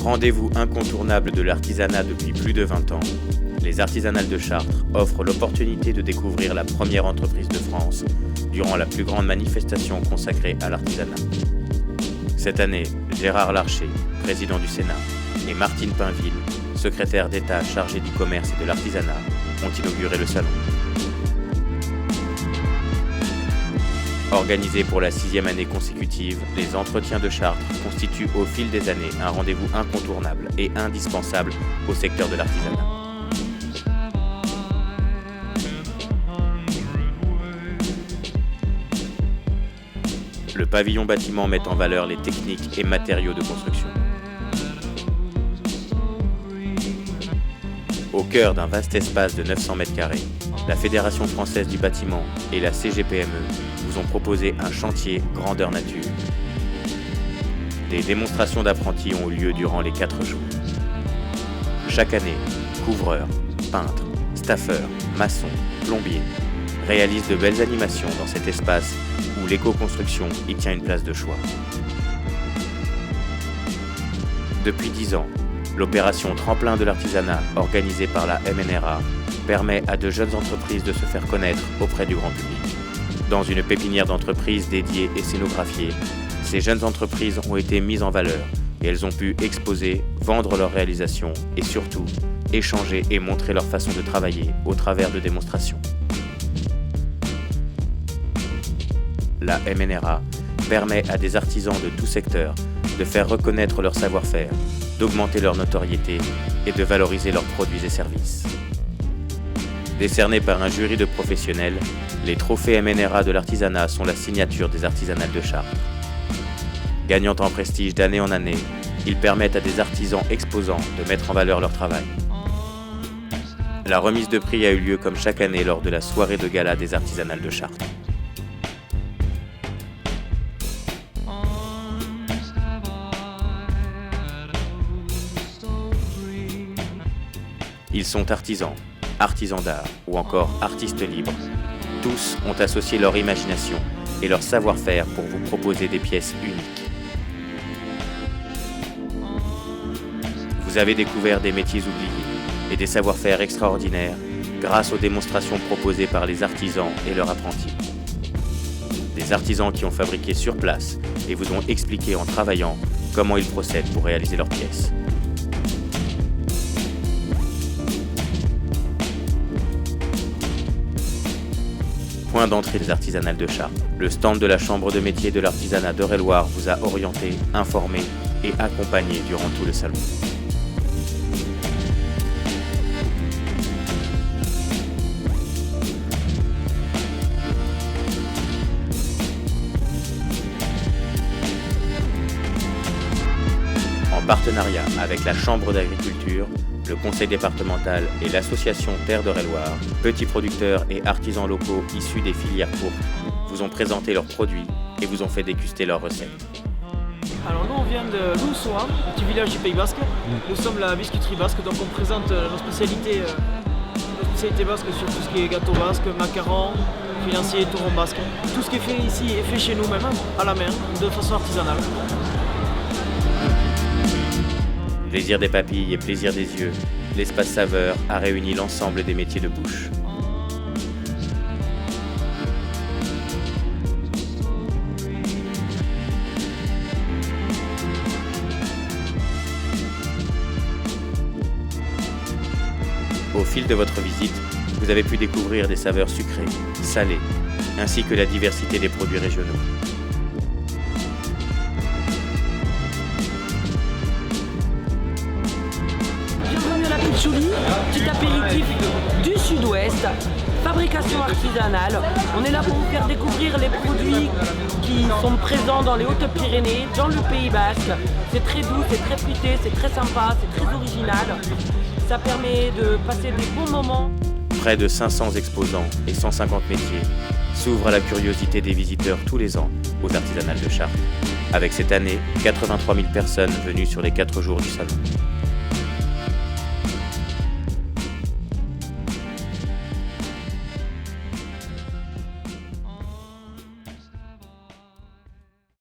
Rendez-vous incontournable de l'artisanat depuis plus de 20 ans, les Artisanales de Chartres offrent l'opportunité de découvrir la première entreprise de France durant la plus grande manifestation consacrée à l'artisanat. Cette année, Gérard Larcher, président du Sénat, et Martine Pinville, secrétaire d'État chargée du commerce et de l'artisanat, ont inauguré le salon. Organisés pour la 6e année consécutive, les Entretiens de Chartres constituent au fil des années un rendez-vous incontournable et indispensable au secteur de l'artisanat. Le pavillon bâtiment met en valeur les techniques et matériaux de construction. Au cœur d'un vaste espace de 900 m², la Fédération française du bâtiment et la CGPME vous ont proposé un chantier grandeur nature. Des démonstrations d'apprentis ont eu lieu durant les 4 jours. Chaque année, couvreurs, peintres, staffeurs, maçons, plombiers réalisent de belles animations dans cet espace où l'éco-construction y tient une place de choix. Depuis 10 ans, l'opération Tremplin de l'artisanat organisée par la MNRA permet à de jeunes entreprises de se faire connaître auprès du grand public. Dans une pépinière d'entreprises dédiée et scénographiée, ces jeunes entreprises ont été mises en valeur et elles ont pu exposer, vendre leurs réalisations et surtout échanger et montrer leur façon de travailler au travers de démonstrations. La MNRA permet à des artisans de tout secteur de faire reconnaître leur savoir-faire, d'augmenter leur notoriété et de valoriser leurs produits et services. Décernés par un jury de professionnels, les trophées MNRA de l'artisanat sont la signature des Artisanales de Chartres. Gagnant en prestige d'année en année, ils permettent à des artisans exposants de mettre en valeur leur travail. La remise de prix a eu lieu comme chaque année lors de la soirée de gala des Artisanales de Chartres. Ils sont artisans, artisans d'art ou encore artistes libres. Tous ont associé leur imagination et leur savoir-faire pour vous proposer des pièces uniques. Vous avez découvert des métiers oubliés et des savoir-faire extraordinaires grâce aux démonstrations proposées par les artisans et leurs apprentis. Des artisans qui ont fabriqué sur place et vous ont expliqué en travaillant comment ils procèdent pour réaliser leurs pièces. Point d'entrée des Artisanales de Chartres. Le stand de la Chambre de métier de l'artisanat d'Eure-et-Loir vous a orienté, informé et accompagné durant tout le salon. En partenariat avec la Chambre d'agriculture, le conseil départemental et l'association Terre d'Eure-et-Loir, petits producteurs et artisans locaux issus des filières courtes, vous ont présenté leurs produits et vous ont fait déguster leurs recettes. Alors nous on vient de Loussoa, un petit village du Pays Basque. Nous sommes la biscuiterie basque, donc on présente nos spécialités basques sur tout ce qui est gâteau basque, macarons, financier et touron basque. Tout ce qui est fait ici est fait chez nous-mêmes, à la main, de façon artisanale. Plaisir des papilles et plaisir des yeux, l'espace saveur a réuni l'ensemble des métiers de bouche. Au fil de votre visite, vous avez pu découvrir des saveurs sucrées, salées, ainsi que la diversité des produits régionaux. Chouli, petit apéritif du sud-ouest, fabrication artisanale. On est là pour vous faire découvrir les produits qui sont présents dans les Hautes-Pyrénées, dans le Pays Basque. C'est très doux, c'est très fruité, c'est très sympa, c'est très original. Ça permet de passer des bons moments. Près de 500 exposants et 150 métiers s'ouvrent à la curiosité des visiteurs tous les ans aux Artisanales de Chartres. Avec cette année, 83 000 personnes venues sur les 4 jours du salon.